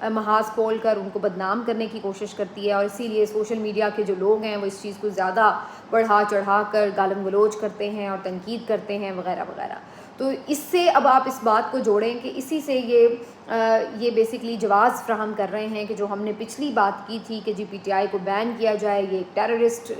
محاذ کھول کر ان کو بدنام کرنے کی کوشش کرتی ہے، اور اسی لیے سوشل میڈیا کے جو لوگ ہیں وہ اس چیز کو زیادہ بڑھا چڑھا کر گالم گلوچ کرتے ہیں اور تنقید کرتے ہیں وغیرہ وغیرہ. تو اس سے اب آپ اس بات کو جوڑیں کہ اسی سے یہ بیسکلی جواز فراہم کر رہے ہیں کہ جو ہم نے پچھلی بات کی تھی کہ جی پی ٹی آئی کو بین کیا جائے، یہ ایک ٹیررسٹ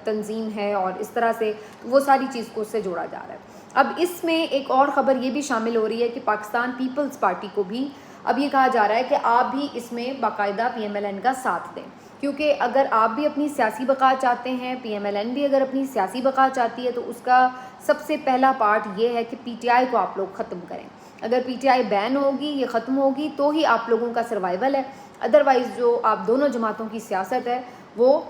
تنظیم ہے، اور اس طرح سے وہ ساری چیز کو اس سے جوڑا جا رہا ہے. اب اس میں ایک اور خبر یہ بھی شامل ہو رہی ہے کہ پاکستان پیپلز پارٹی کو بھی اب یہ کہا جا رہا ہے کہ آپ بھی اس میں باقاعدہ پی ایم ایل این کا ساتھ دیں، کیونکہ اگر آپ بھی اپنی سیاسی بقا چاہتے ہیں، پی ایم ایل این بھی اگر اپنی سیاسی بقا چاہتی ہے، تو اس کا سب سے پہلا پارٹ یہ ہے کہ پی ٹی آئی کو آپ لوگ ختم کریں. اگر پی ٹی آئی بین ہوگی، یہ ختم ہوگی، تو ہی آپ لوگوں کا سروائیول ہے. ادروائز جو آپ دونوں جماعتوں کی سیاست ہے وہ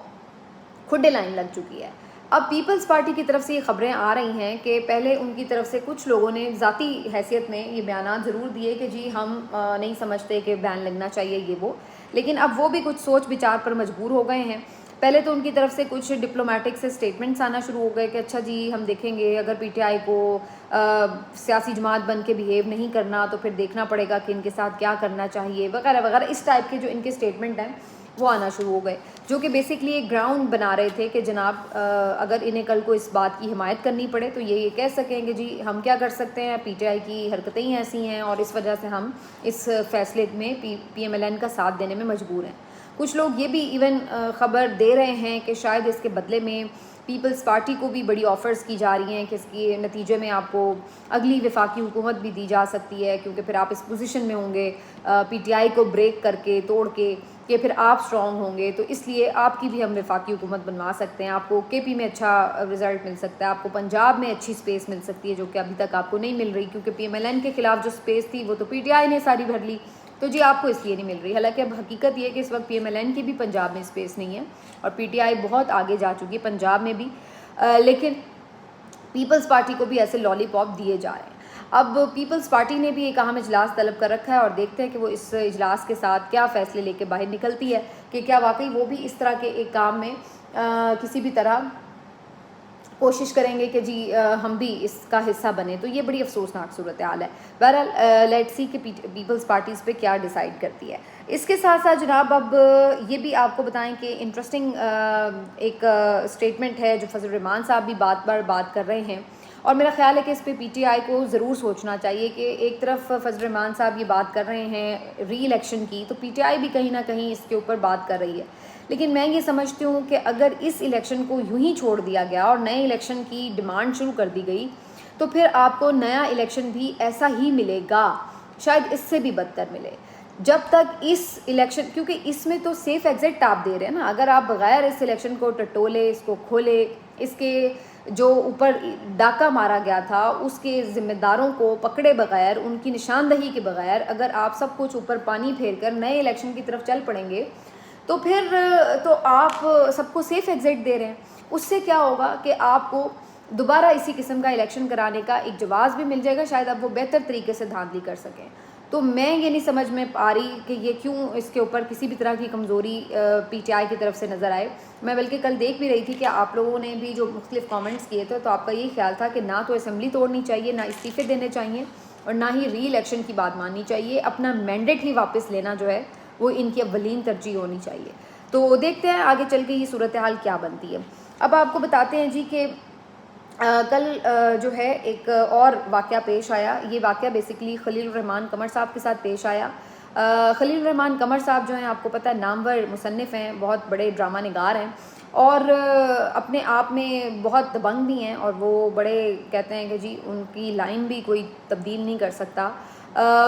کھڈے لائن لگ چکی ہے. اب پیپلز پارٹی کی طرف سے یہ خبریں آ رہی ہیں کہ پہلے ان کی طرف سے کچھ لوگوں نے ذاتی حیثیت میں یہ بیانات ضرور دیے کہ جی ہم نہیں سمجھتے کہ بین لگنا چاہیے یہ وہ، لیکن اب وہ بھی کچھ سوچ بچار پر مجبور ہو گئے ہیں. پہلے تو ان کی طرف سے کچھ ڈپلومیٹک سے سٹیٹمنٹس آنا شروع ہو گئے کہ اچھا جی ہم دیکھیں گے، اگر پی ٹی آئی کو سیاسی جماعت بن کے بیہیو نہیں کرنا تو پھر دیکھنا پڑے گا کہ ان کے ساتھ کیا کرنا چاہیے وغیرہ وغیرہ. اس ٹائپ کے جو ان کے سٹیٹمنٹ ہیں وہ آنا شروع ہو گئے، جو کہ بیسکلی ایک گراؤنڈ بنا رہے تھے کہ جناب اگر انہیں کل کو اس بات کی حمایت کرنی پڑے تو یہ کہہ سکیں کہ جی ہم کیا کر سکتے ہیں، پی ٹی آئی کی حرکتیں ہی ایسی ہیں اور اس وجہ سے ہم اس فیصلے میں پی ایم ایل این کا ساتھ دینے میں مجبور ہیں. کچھ لوگ یہ بھی ایون خبر دے رہے ہیں کہ شاید اس کے بدلے میں پیپلز پارٹی کو بھی بڑی آفرز کی جا رہی ہیں کہ اس کے نتیجے میں آپ کو اگلی وفاقی حکومت بھی دی جا سکتی ہے، کیونکہ پھر آپ اس پوزیشن میں ہوں گے پی ٹی آئی کو بریک کر کے توڑ کے کہ پھر آپ اسٹرانگ ہوں گے، تو اس لیے آپ کی بھی ہم وفاقی حکومت بنوا سکتے ہیں. آپ کو کے پی میں اچھا رزلٹ مل سکتا ہے، آپ کو پنجاب میں اچھی سپیس مل سکتی ہے جو کہ ابھی تک آپ کو نہیں مل رہی، کیونکہ پی ایم ایل این کے خلاف جو سپیس تھی وہ تو پی ٹی آئی نے ساری بھر لی، تو جی آپ کو اس لیے نہیں مل رہی. حالانکہ اب حقیقت یہ ہے کہ اس وقت پی ایم ایل این کی بھی پنجاب میں سپیس نہیں ہے اور پی ٹی آئی بہت آگے جا چکی ہے پنجاب میں بھی، لیکن پیپلز پارٹی کو بھی ایسے لالی پاپ دیے جا رہے ہیں. اب پیپلز پارٹی نے بھی ایک اہم اجلاس طلب کر رکھا ہے اور دیکھتے ہیں کہ وہ اس اجلاس کے ساتھ کیا فیصلے لے کے باہر نکلتی ہے کہ کیا واقعی وہ بھی اس طرح کے ایک کام میں کسی بھی طرح کوشش کریں گے کہ جی ہم بھی اس کا حصہ بنیں. تو یہ بڑی افسوسناک صورتحال ہے. بہرحال لیٹس سی کہ پیپلز پارٹی اس پہ کیا ڈیسائیڈ کرتی ہے. اس کے ساتھ ساتھ جناب اب یہ بھی آپ کو بتائیں کہ انٹرسٹنگ ایک اسٹیٹمنٹ ہے جو فضل الرحمان صاحب بھی بات کر رہے ہیں، اور میرا خیال ہے کہ اس پہ پی ٹی آئی کو ضرور سوچنا چاہیے کہ ایک طرف فضل الرحمان صاحب یہ بات کر رہے ہیں ری الیکشن کی، تو پی ٹی آئی بھی کہیں نہ کہیں اس کے اوپر بات کر رہی ہے. لیکن میں یہ سمجھتی ہوں کہ اگر اس الیکشن کو یوں ہی چھوڑ دیا گیا اور نئے الیکشن کی ڈیمانڈ شروع کر دی گئی تو پھر آپ کو نیا الیکشن بھی ایسا ہی ملے گا، شاید اس سے بھی بدتر ملے. جب تک اس الیکشن، کیونکہ اس میں تو سیف ایگزٹ آپ دے رہے ہیں نا، اگر آپ بغیر اس الیکشن کو ٹٹولے، اس کو کھولے، اس کے جو اوپر ڈاکہ مارا گیا تھا اس کے ذمہ داروں کو پکڑے بغیر، ان کی نشاندہی کے بغیر اگر آپ سب کچھ اوپر پانی پھیر کر نئے الیکشن کی طرف چل پڑیں گے تو پھر تو آپ سب کو سیف ایگزٹ دے رہے ہیں. اس سے کیا ہوگا کہ آپ کو دوبارہ اسی قسم کا الیکشن کرانے کا ایک جواز بھی مل جائے گا، شاید اب وہ بہتر طریقے سے دھاندلی کر سکیں. تو میں یہ نہیں سمجھ میں آ رہی کہ یہ کیوں اس کے اوپر کسی بھی طرح کی کمزوری پی ٹی آئی کی طرف سے نظر آئے. میں بلکہ کل دیکھ بھی رہی تھی کہ آپ لوگوں نے بھی جو مختلف کامنٹس کیے تھے تو آپ کا یہی خیال تھا کہ نہ تو اسمبلی توڑنی چاہیے، نہ استعفے دینے چاہیے، اور نہ ہی ری الیکشن کی بات ماننی چاہیے. اپنا مینڈیٹ ہی واپس لینا جو ہے وہ ان کی اولین ترجیح ہونی چاہیے. تو دیکھتے ہیں آگے چل کے یہ صورتحال کیا بنتی ہے. اب آپ کو بتاتے ہیں جی کہ کل جو ہے ایک اور واقعہ پیش آیا. یہ واقعہ بیسکلی خلیل الرحمان قمر صاحب کے ساتھ پیش آیا. خلیل الرحمان قمر صاحب جو ہیں آپ کو پتہ ہے نامور مصنف ہیں، بہت بڑے ڈرامہ نگار ہیں اور اپنے آپ میں بہت دبنگ بھی ہیں، اور وہ بڑے کہتے ہیں کہ جی ان کی لائن بھی کوئی تبدیل نہیں کر سکتا.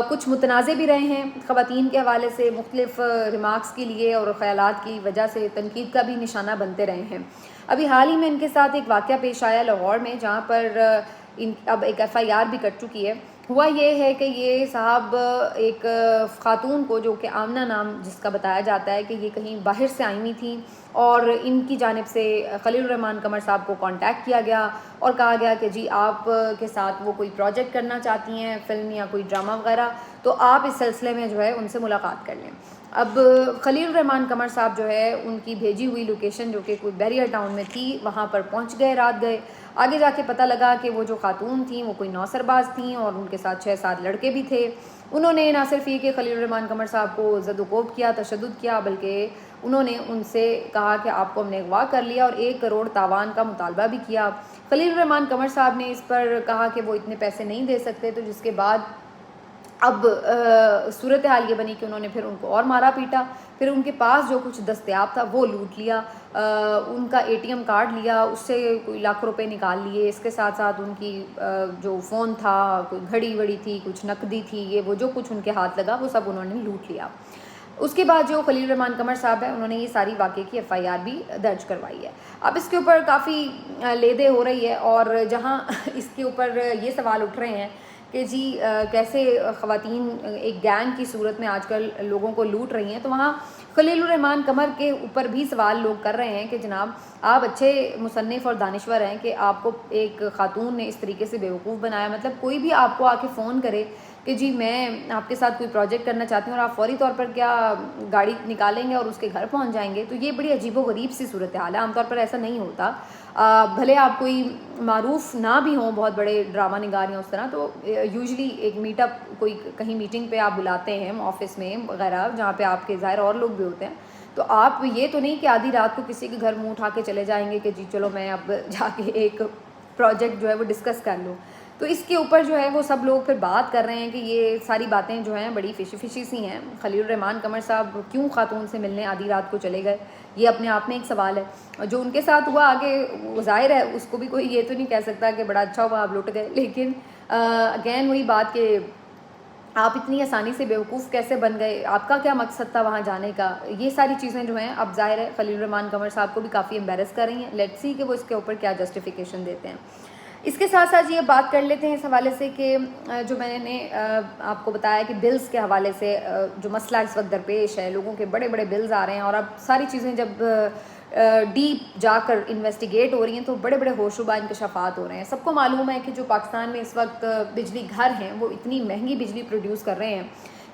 کچھ متنازع بھی رہے ہیں خواتین کے حوالے سے، مختلف ریمارکس کے لیے اور خیالات کی وجہ سے تنقید کا بھی نشانہ بنتے رہے ہیں. ابھی حال ہی میں ان کے ساتھ ایک واقعہ پیش آیا لاہور میں، جہاں پر اب ایک ایف آئی آر بھی کٹ چکی ہے. ہوا یہ ہے کہ یہ صاحب ایک خاتون کو، جو کہ آمنہ نام جس کا بتایا جاتا ہے کہ یہ کہیں باہر سے آئی ہوئی تھیں، اور ان کی جانب سے خلیل الرحمان قمر صاحب کو کانٹیکٹ کیا گیا اور کہا گیا کہ جی آپ کے ساتھ وہ کوئی پروجیکٹ کرنا چاہتی ہیں، فلم یا کوئی ڈرامہ وغیرہ. تو آپ اس سلسلے میں جو ہے ان سے ملاقات کر لیں۔ اب خلیل الرحمان قمر صاحب جو ہے ان کی بھیجی ہوئی لوکیشن جو کہ کوئی بیریئر ٹاؤن میں تھی وہاں پر پہنچ گئے، رات گئے۔ آگے جا کے پتہ لگا کہ وہ جو خاتون تھیں وہ کوئی نوسرباز تھیں اور ان کے ساتھ 6-7 لڑکے بھی تھے۔ انہوں نے نہ صرف یہ کہ خلیل الرحمان قمر صاحب کو زد و کوب کیا، تشدد کیا، بلکہ انہوں نے ان سے کہا کہ آپ کو ہم نے اغوا کر لیا اور 1 کروڑ تاوان کا مطالبہ بھی کیا۔ خلیل الرحمان قمر صاحب نے اس پر کہا کہ وہ اتنے پیسے نہیں دے سکتے، تو جس کے بعد اب صورتحال یہ بنی کہ انہوں نے پھر ان کو اور مارا پیٹا، پھر ان کے پاس جو کچھ دستیاب تھا وہ لوٹ لیا، ان کا ATM کارڈ لیا، اس سے کوئی لاکھ روپے نکال لیے، اس کے ساتھ ساتھ ان کی جو فون تھا، کوئی گھڑی وڑی تھی، کچھ نقدی تھی، یہ وہ جو کچھ ان کے ہاتھ لگا وہ سب انہوں نے لوٹ لیا۔ اس کے بعد جو خلیل الرحمان قمر صاحب ہے انہوں نے یہ ساری واقعے کی FIR بھی درج کروائی ہے۔ اب اس کے اوپر کافی لیدے ہو رہی ہے، اور جہاں اس کے اوپر یہ سوال اٹھ رہے ہیں کہ جی کیسے خواتین ایک گینگ کی صورت میں آج کل لوگوں کو لوٹ رہی ہیں، تو وہاں خلیل الرحمان قمر کے اوپر بھی سوال لوگ کر رہے ہیں کہ جناب آپ اچھے مصنف اور دانشور ہیں کہ آپ کو ایک خاتون نے اس طریقے سے بیوقوف بنایا۔ مطلب کوئی بھی آپ کو آ کے فون کرے کہ جی میں آپ کے ساتھ کوئی پروجیکٹ کرنا چاہتی ہوں، اور آپ فوری طور پر کیا گاڑی نکالیں گے اور اس کے گھر پہنچ جائیں گے، تو یہ بڑی عجیب و غریب سی صورتحال ہے۔ عام طور پر ایسا نہیں ہوتا، بھلے آپ کوئی معروف نہ بھی ہوں، بہت بڑے ڈرامہ نگار یا اس طرح، تو یوزلی ایک میٹ اپ کوئی کہیں میٹنگ پہ آپ بلاتے ہیں آفس میں وغیرہ جہاں پہ آپ کے ظاہر اور لوگ بھی ہوتے ہیں، تو آپ یہ تو نہیں کہ آدھی رات کو کسی کے گھر منہ اٹھا کے چلے جائیں گے کہ جی چلو میں اب جا کے ایک پروجیکٹ جو ہے وہ ڈسکس کر لوں۔ تو اس کے اوپر جو ہے وہ سب لوگ پھر بات کر رہے ہیں کہ یہ ساری باتیں جو ہیں بڑی فشی فشی سی ہیں۔ خلیل الرحمان قمر صاحب کیوں خاتون سے ملنے آدھی رات کو چلے گئے، یہ اپنے آپ میں ایک سوال ہے۔ جو ان کے ساتھ ہوا آگے ظاہر ہے اس کو بھی کوئی یہ تو نہیں کہہ سکتا کہ بڑا اچھا ہوا آپ لٹ گئے، لیکن اگین وہی بات کہ آپ اتنی آسانی سے بیوقوف کیسے بن گئے، آپ کا کیا مقصد تھا وہاں جانے کا، یہ ساری چیزیں جو ہیں اب ظاہر ہے خلیل الرحمان قمر صاحب کو بھی کافی امبیرس کر رہی ہیں۔ لیٹس سی کہ وہ اس کے اوپر کیا جسٹیفیکیشن دیتے ہیں۔ اس کے ساتھ ساتھ یہ بات کر لیتے ہیں اس حوالے سے کہ جو میں نے آپ کو بتایا کہ بلز کے حوالے سے جو مسئلہ اس وقت درپیش ہے، لوگوں کے بڑے بڑے بلز آ رہے ہیں، اور اب ساری چیزیں جب ڈیپ جا کر انویسٹیگیٹ ہو رہی ہیں تو بڑے بڑے ہوشربا انکشافات ہو رہے ہیں۔ سب کو معلوم ہے کہ جو پاکستان میں اس وقت بجلی گھر ہیں وہ اتنی مہنگی بجلی پروڈیوس کر رہے ہیں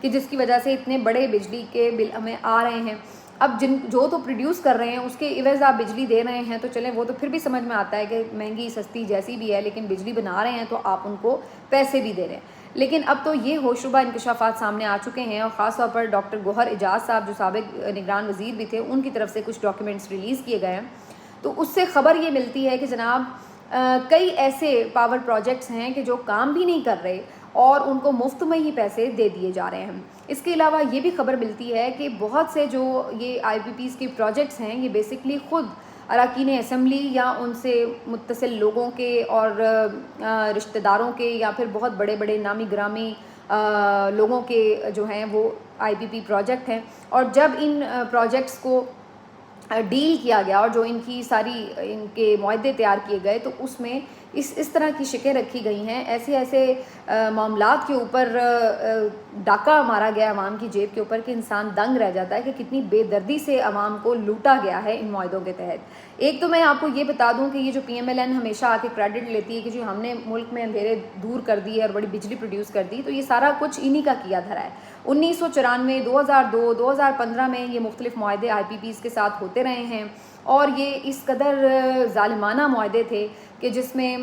کہ جس کی وجہ سے اتنے بڑے بجلی کے بل ہمیں آ رہے ہیں۔ اب جو تو پروڈیوس کر رہے ہیں اس کے عوض آپ بجلی دے رہے ہیں، تو چلیں وہ تو پھر بھی سمجھ میں آتا ہے کہ مہنگی سستی جیسی بھی ہے، لیکن بجلی بنا رہے ہیں تو آپ ان کو پیسے بھی دے رہے ہیں۔ لیکن اب تو یہ ہوشربا انکشافات سامنے آ چکے ہیں، اور خاص طور پر ڈاکٹر گوہر اعجاز صاحب جو سابق نگران وزیر بھی تھے، ان کی طرف سے کچھ ڈاکیومنٹس ریلیز کیے گئے ہیں، تو اس سے خبر یہ ملتی ہے کہ جناب کئی ایسے پاور پروجیکٹس ہیں کہ جو کام بھی نہیں کر رہے اور ان کو مفت میں ہی پیسے دے دیے جا رہے ہیں۔ اس کے علاوہ یہ بھی خبر ملتی ہے کہ بہت سے جو یہ IPPs کے پروجیکٹس ہیں یہ بیسکلی خود اراکین اسمبلی یا ان سے متصل لوگوں کے اور رشتہ داروں کے یا پھر بہت بڑے بڑے نامی گرامی لوگوں کے جو ہیں وہ IPP پروجیکٹ ہیں، اور جب ان پروجیکٹس کو ڈیل کیا گیا اور جو ان کی ساری ان کے معاہدے تیار کیے گئے تو اس میں اس طرح کی شکیں رکھی گئی ہیں، ایسے معاملات کے اوپر ڈاکہ مارا گیا عوام کی جیب کے اوپر کہ انسان دنگ رہ جاتا ہے کہ کتنی بے دردی سے عوام کو لوٹا گیا ہے ان معاہدوں کے تحت۔ ایک تو میں آپ کو یہ بتا دوں کہ یہ جو PMLN ہمیشہ آ کے کریڈٹ لیتی ہے کہ جی ہم نے ملک میں اندھیرے دور کر دی ہے اور بڑی بجلی پروڈیوس کر دی، تو یہ سارا کچھ انہی کا کیا دھرا ہے۔ 1994، 2002، 2015 میں یہ مختلف معاہدے IPPs کے ساتھ ہوتے رہے ہیں، اور یہ اس قدر ظالمانہ معاہدے تھے کہ جس میں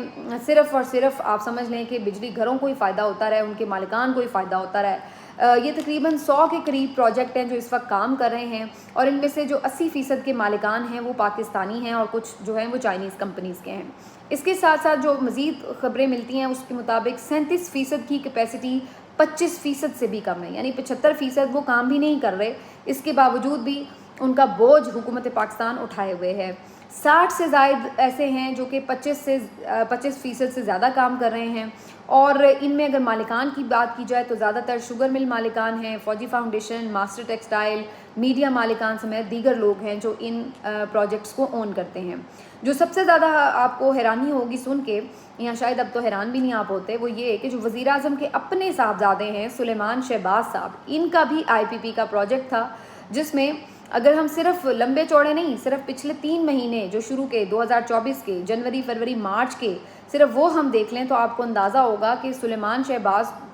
صرف اور صرف آپ سمجھ لیں کہ بجلی گھروں کو ہی فائدہ ہوتا رہا، ان کے مالکان کو ہی فائدہ ہوتا رہا۔ یہ تقریباً 100 کے قریب پروجیکٹ ہیں جو اس وقت کام کر رہے ہیں، اور ان میں سے جو 80% کے مالکان ہیں وہ پاکستانی ہیں اور کچھ جو ہیں وہ چائنیز کمپنیز کے ہیں۔ اس کے ساتھ ساتھ جو مزید خبریں ملتی ہیں اس کے مطابق 37% کی کیپیسٹی 25% سے بھی کم ہے، یعنی 75% وہ کام بھی نہیں کر رہے، اس کے باوجود بھی ان کا بوجھ حکومت پاکستان اٹھائے ہوئے ہے۔ 60 سے زائد ایسے ہیں جو کہ 25% سے زیادہ کام کر رہے ہیں، اور ان میں اگر مالکان کی بات کی جائے تو زیادہ تر شوگر مل مالکان ہیں، فوجی فاؤنڈیشن، ماسٹر ٹیکسٹائل، میڈیا مالکان سمیت دیگر لوگ ہیں جو ان پروجیکٹس کو اون کرتے ہیں۔ جو سب سے زیادہ آپ کو حیرانی ہوگی سن کے، یا شاید اب تو حیران بھی نہیں آپ ہوتے، وہ یہ کہ جو وزیر اعظم کے اپنے صاحبزادے ہیں سلیمان شہباز صاحب، ان کا بھی IPP کا پروجیکٹ تھا، جس میں اگر ہم صرف لمبے چوڑے نہیں، صرف پچھلے 3 مہینے جو شروع کے 2024 کے جنوری، فروری، مارچ کے، صرف وہ ہم دیکھ لیں تو آپ کو اندازہ ہوگا کہ سلیمان شہباز